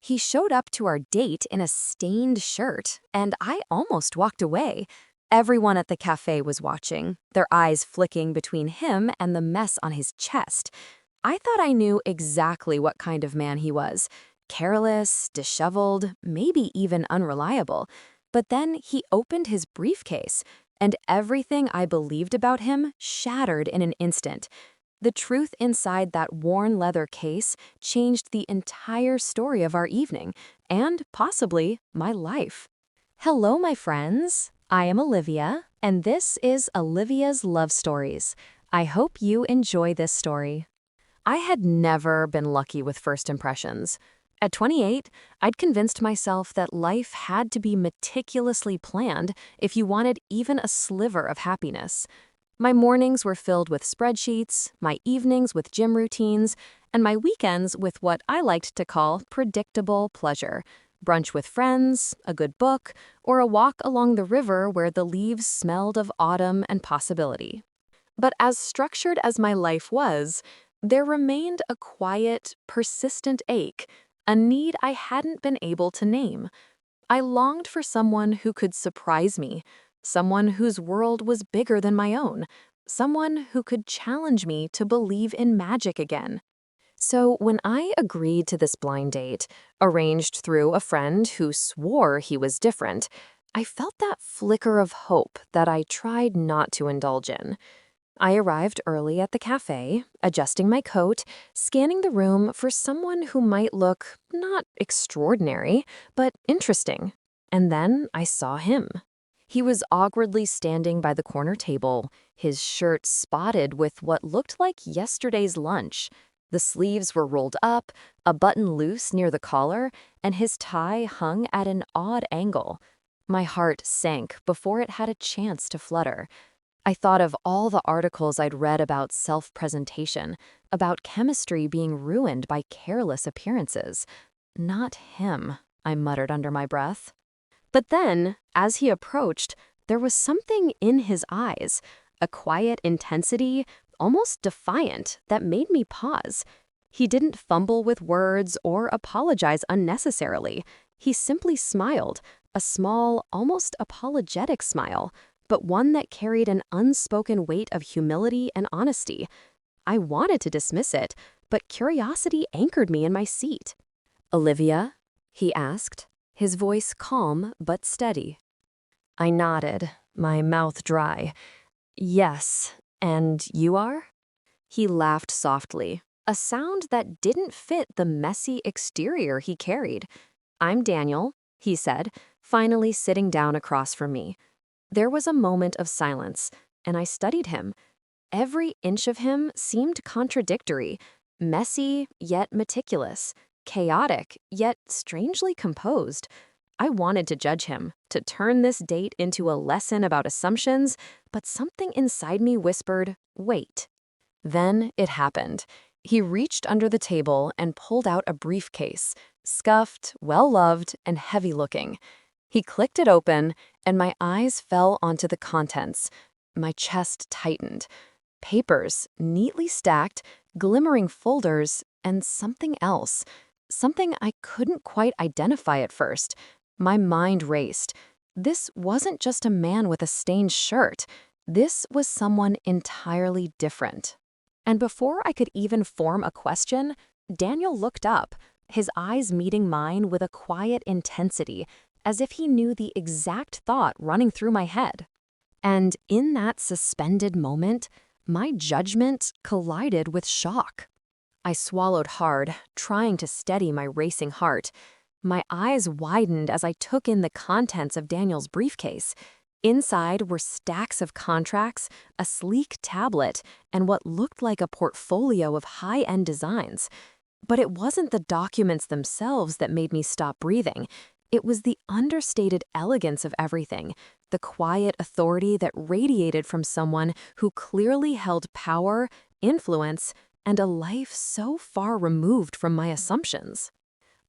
He showed up to our date in a stained shirt, and I almost walked away. Everyone at the cafe was watching, their eyes flicking between him and the mess on his chest. I thought I knew exactly what kind of man he was. Careless, disheveled, maybe even unreliable. But then he opened his briefcase, and everything I believed about him shattered in an instant. The truth inside that worn leather case changed the entire story of our evening, and possibly my life. Hello, my friends. I am Olivia, and this is Olivia's Love Stories. I hope you enjoy this story. I had never been lucky with first impressions. At 28, I'd convinced myself that life had to be meticulously planned if you wanted even a sliver of happiness. My mornings were filled with spreadsheets, my evenings with gym routines, and my weekends with what I liked to call predictable pleasure. Brunch with friends, a good book, or a walk along the river where the leaves smelled of autumn and possibility. But as structured as my life was, there remained a quiet, persistent ache, a need I hadn't been able to name. I longed for someone who could surprise me, someone whose world was bigger than my own, someone who could challenge me to believe in magic again. So when I agreed to this blind date, arranged through a friend who swore he was different, I felt that flicker of hope that I tried not to indulge in. I arrived early at the cafe, adjusting my coat, scanning the room for someone who might look not extraordinary, but interesting. And then I saw him. He was awkwardly standing by the corner table, his shirt spotted with what looked like yesterday's lunch. The sleeves were rolled up, a button loose near the collar, and his tie hung at an odd angle. My heart sank before it had a chance to flutter. I thought of all the articles I'd read about self-presentation, about chemistry being ruined by careless appearances. Not him, I muttered under my breath. But then, as he approached, there was something in his eyes, a quiet intensity, almost defiant, that made me pause. He didn't fumble with words or apologize unnecessarily. He simply smiled, a small, almost apologetic smile, but one that carried an unspoken weight of humility and honesty. I wanted to dismiss it, but curiosity anchored me in my seat. "Olivia?" he asked, his voice calm but steady. I nodded, my mouth dry. "Yes, and you are?" He laughed softly, a sound that didn't fit the messy exterior he carried. "I'm Daniel," he said, finally sitting down across from me. There was a moment of silence, and I studied him. Every inch of him seemed contradictory, messy yet meticulous, chaotic yet strangely composed. I wanted to judge him, to turn this date into a lesson about assumptions, but something inside me whispered, wait. Then it happened. He reached under the table and pulled out a briefcase, scuffed, well-loved, and heavy-looking. He clicked it open, and my eyes fell onto the contents. My chest tightened. Papers, neatly stacked, glimmering folders, and something else. Something I couldn't quite identify at first. My mind raced. This wasn't just a man with a stained shirt. This was someone entirely different. And before I could even form a question, Daniel looked up, his eyes meeting mine with a quiet intensity, as if he knew the exact thought running through my head. And in that suspended moment, my judgment collided with shock. I swallowed hard, trying to steady my racing heart. My eyes widened as I took in the contents of Daniel's briefcase. Inside were stacks of contracts, a sleek tablet, and what looked like a portfolio of high-end designs. But it wasn't the documents themselves that made me stop breathing. It was the understated elegance of everything, the quiet authority that radiated from someone who clearly held power, influence, and a life so far removed from my assumptions.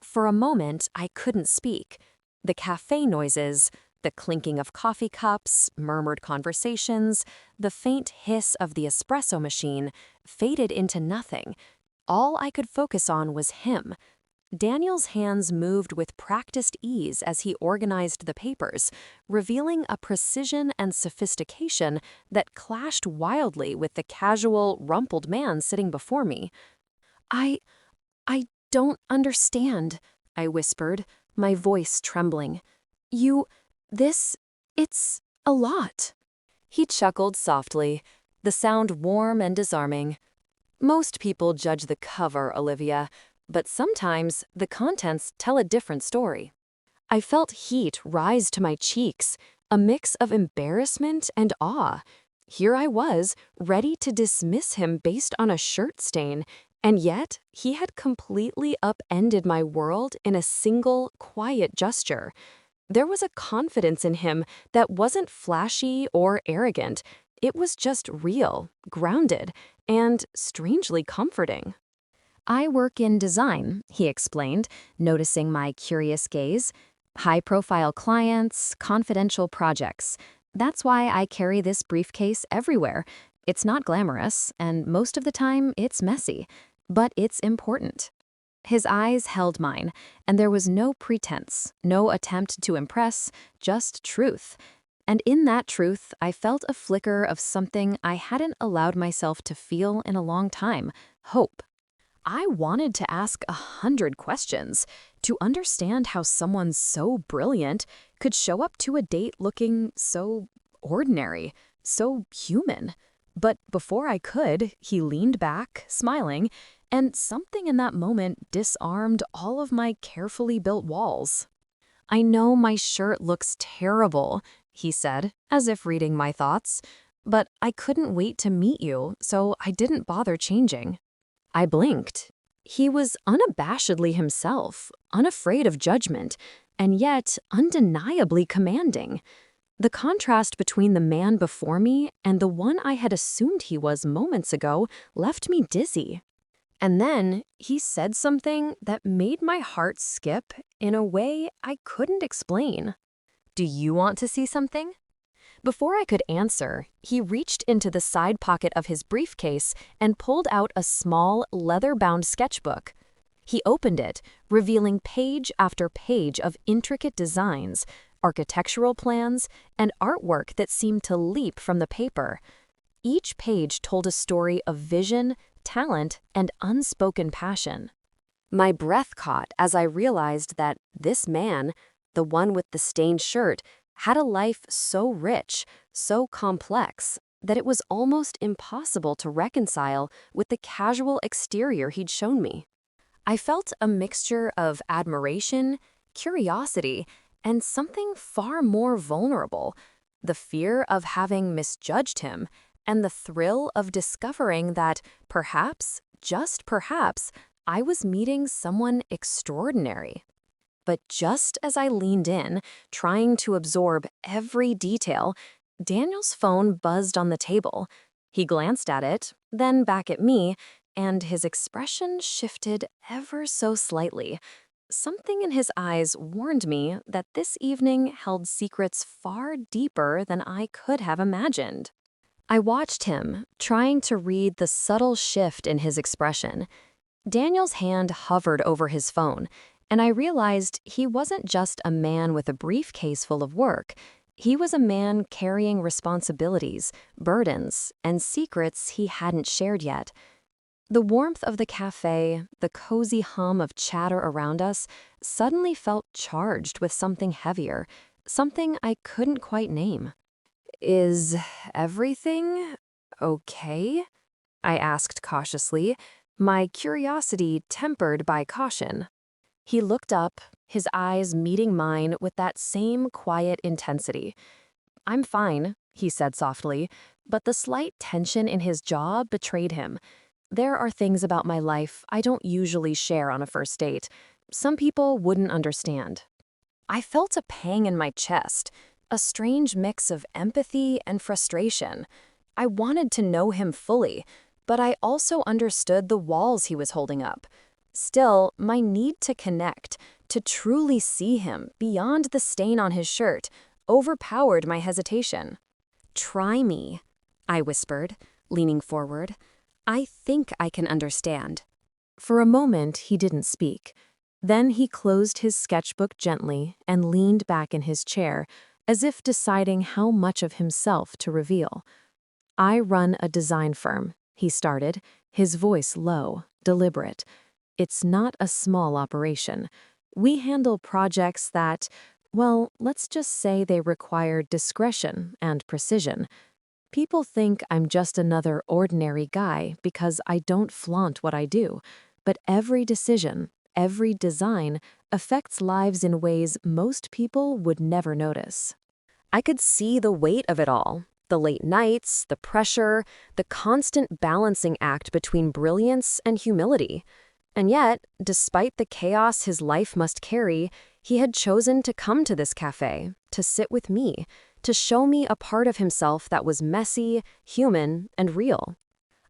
For a moment, I couldn't speak. The cafe noises, the clinking of coffee cups, murmured conversations, the faint hiss of the espresso machine faded into nothing. All I could focus on was him. Daniel's hands moved with practiced ease as he organized the papers, revealing a precision and sophistication that clashed wildly with the casual, rumpled man sitting before me. I I don't understand, I whispered, my voice trembling. It's a lot. He chuckled softly, the sound warm and disarming. Most people judge the cover, Olivia, but sometimes the contents tell a different story. I felt heat rise to my cheeks, a mix of embarrassment and awe. Here I was, ready to dismiss him based on a shirt stain, and yet he had completely upended my world in a single, quiet gesture. There was a confidence in him that wasn't flashy or arrogant. It was just real, grounded, and strangely comforting. I work in design, he explained, noticing my curious gaze. High-profile clients, confidential projects. That's why I carry this briefcase everywhere. It's not glamorous, and most of the time it's messy, but it's important. His eyes held mine, and there was no pretense, no attempt to impress, just truth. And in that truth, I felt a flicker of something I hadn't allowed myself to feel in a long time, hope. I wanted to ask 100 questions, to understand how someone so brilliant could show up to a date looking so ordinary, so human. But before I could, he leaned back, smiling, and something in that moment disarmed all of my carefully built walls. "I know my shirt looks terrible," he said, as if reading my thoughts, "but I couldn't wait to meet you, so I didn't bother changing." I blinked. He was unabashedly himself, unafraid of judgment, and yet undeniably commanding. The contrast between the man before me and the one I had assumed he was moments ago left me dizzy. And then he said something that made my heart skip in a way I couldn't explain. "Do you want to see something?" Before I could answer, he reached into the side pocket of his briefcase and pulled out a small, leather-bound sketchbook. He opened it, revealing page after page of intricate designs, architectural plans, and artwork that seemed to leap from the paper. Each page told a story of vision, talent, and unspoken passion. My breath caught as I realized that this man, the one with the stained shirt, had a life so rich, so complex, that it was almost impossible to reconcile with the casual exterior he'd shown me. I felt a mixture of admiration, curiosity, and something far more vulnerable, the fear of having misjudged him, and the thrill of discovering that perhaps, just perhaps, I was meeting someone extraordinary. But just as I leaned in, trying to absorb every detail, Daniel's phone buzzed on the table. He glanced at it, then back at me, and his expression shifted ever so slightly. Something in his eyes warned me that this evening held secrets far deeper than I could have imagined. I watched him, trying to read the subtle shift in his expression. Daniel's hand hovered over his phone, and I realized he wasn't just a man with a briefcase full of work. He was a man carrying responsibilities, burdens, and secrets he hadn't shared yet. The warmth of the cafe, the cozy hum of chatter around us, suddenly felt charged with something heavier, something I couldn't quite name. "Is everything okay?" I asked cautiously, my curiosity tempered by caution. He looked up, his eyes meeting mine with that same quiet intensity. "I'm fine," he said softly, but the slight tension in his jaw betrayed him. "There are things about my life I don't usually share on a first date. Some people wouldn't understand." I felt a pang in my chest, a strange mix of empathy and frustration. I wanted to know him fully, but I also understood the walls he was holding up. Still, my need to connect, to truly see him beyond the stain on his shirt, overpowered my hesitation. "Try me," I whispered, leaning forward. "I think I can understand." For a moment, he didn't speak. Then he closed his sketchbook gently and leaned back in his chair, as if deciding how much of himself to reveal. I run a design firm, he started, his voice low, deliberate. It's not a small operation. We handle projects that, well, let's just say they require discretion and precision. People think I'm just another ordinary guy because I don't flaunt what I do, but every decision, every design affects lives in ways most people would never notice. I could see the weight of it all. The late nights, the pressure, the constant balancing act between brilliance and humility. And yet, despite the chaos his life must carry, he had chosen to come to this cafe, to sit with me, to show me a part of himself that was messy, human, and real.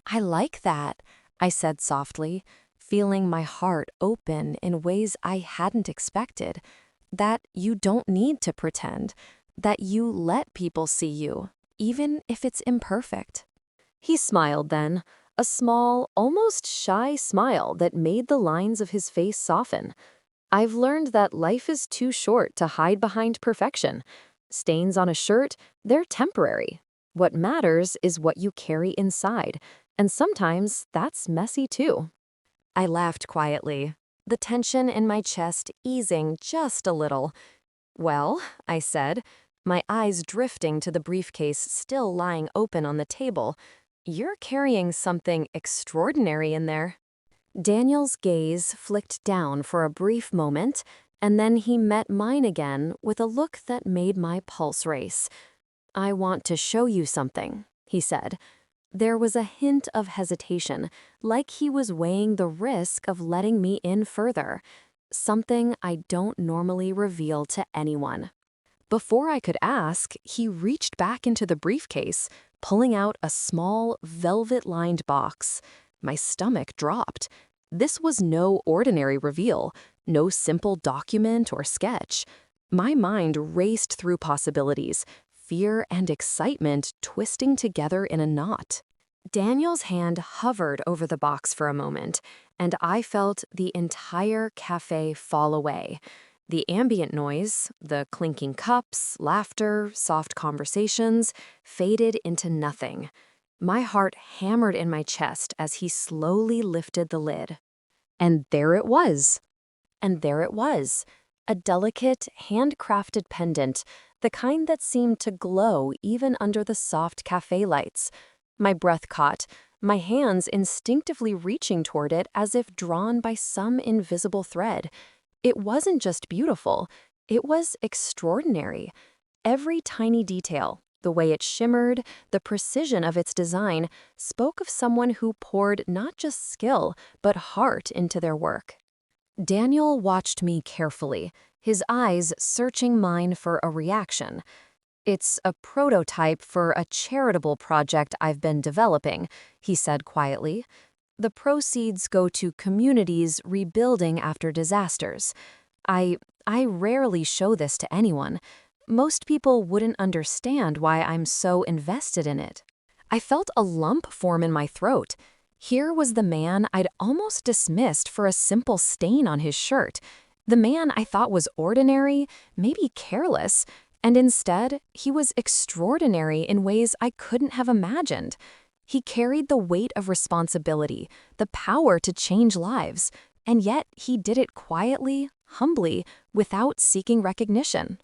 I like that, I said softly, feeling my heart open in ways I hadn't expected. That you don't need to pretend, that you let people see you, even if it's imperfect. He smiled then, a small, almost shy smile that made the lines of his face soften. I've learned that life is too short to hide behind perfection. Stains on a shirt, they're temporary. What matters is what you carry inside, and sometimes that's messy too. I laughed quietly, the tension in my chest easing just a little. Well, I said, my eyes drifting to the briefcase still lying open on the table, you're carrying something extraordinary in there. Daniel's gaze flicked down for a brief moment, and then he met mine again with a look that made my pulse race. I want to show you something, he said. There was a hint of hesitation, like he was weighing the risk of letting me in further, something I don't normally reveal to anyone. Before I could ask, he reached back into the briefcase, pulling out a small, velvet-lined box. My stomach dropped. This was no ordinary reveal, no simple document or sketch. My mind raced through possibilities, fear and excitement twisting together in a knot. Daniel's hand hovered over the box for a moment, and I felt the entire cafe fall away. The ambient noise, the clinking cups, laughter, soft conversations, faded into nothing. My heart hammered in my chest as he slowly lifted the lid. And there it was. And there it was, a delicate, handcrafted pendant, the kind that seemed to glow even under the soft cafe lights. My breath caught, my hands instinctively reaching toward it as if drawn by some invisible thread. It wasn't just beautiful, it was extraordinary. Every tiny detail, the way it shimmered, the precision of its design, spoke of someone who poured not just skill, but heart into their work. Daniel watched me carefully, his eyes searching mine for a reaction. It's a prototype for a charitable project I've been developing, he said quietly. The proceeds go to communities rebuilding after disasters. I rarely show this to anyone. Most people wouldn't understand why I'm so invested in it. I felt a lump form in my throat. Here was the man I'd almost dismissed for a simple stain on his shirt. The man I thought was ordinary, maybe careless, and instead, he was extraordinary in ways I couldn't have imagined. He carried the weight of responsibility, the power to change lives, and yet he did it quietly, humbly, without seeking recognition.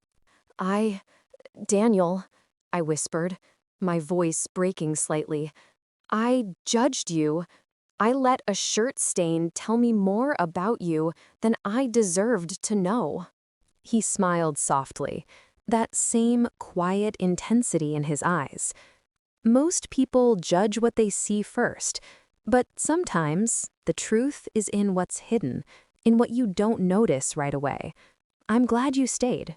Daniel, I whispered, my voice breaking slightly. I judged you. I let a shirt stain tell me more about you than I deserved to know. He smiled softly, that same quiet intensity in his eyes. Most people judge what they see first, but sometimes the truth is in what's hidden, in what you don't notice right away. I'm glad you stayed.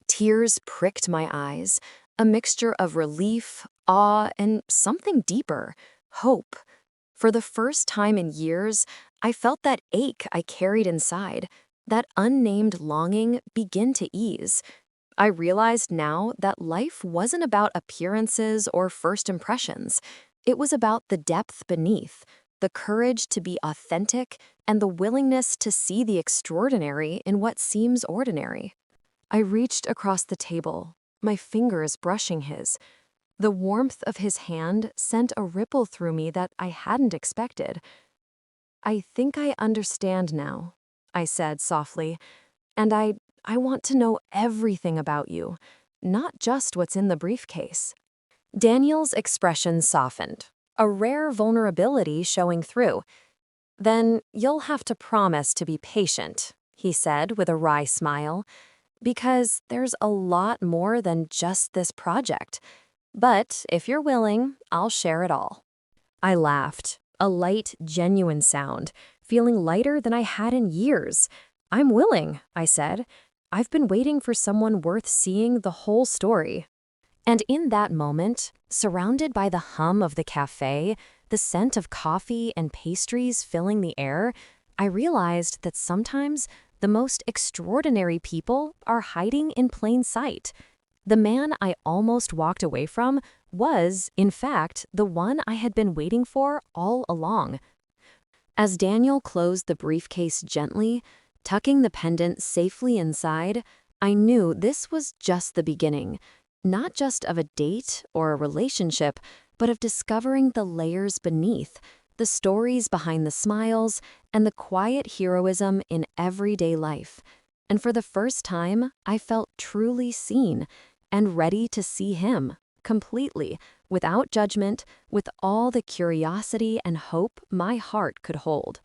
Tears pricked my eyes, a mixture of relief, awe, and something deeper, hope. For the first time in years, I felt that ache I carried inside, that unnamed longing begin to ease. I realized now that life wasn't about appearances or first impressions. It was about the depth beneath, the courage to be authentic, and the willingness to see the extraordinary in what seems ordinary. I reached across the table, my fingers brushing his. The warmth of his hand sent a ripple through me that I hadn't expected. "I think I understand now," I said softly, "and I want to know everything about you, not just what's in the briefcase." Daniel's expression softened, a rare vulnerability showing through. "Then you'll have to promise to be patient," he said with a wry smile, "because there's a lot more than just this project. But if you're willing, I'll share it all." I laughed, a light, genuine sound, feeling lighter than I had in years. "I'm willing," I said. "I've been waiting for someone worth seeing the whole story." And in that moment, surrounded by the hum of the cafe, the scent of coffee and pastries filling the air, I realized that sometimes the most extraordinary people are hiding in plain sight. The man I almost walked away from was, in fact, the one I had been waiting for all along. As Daniel closed the briefcase gently, tucking the pendant safely inside, I knew this was just the beginning. Not just of a date or a relationship, but of discovering the layers beneath, the stories behind the smiles, and the quiet heroism in everyday life. And for the first time, I felt truly seen and ready to see him, completely, without judgment, with all the curiosity and hope my heart could hold.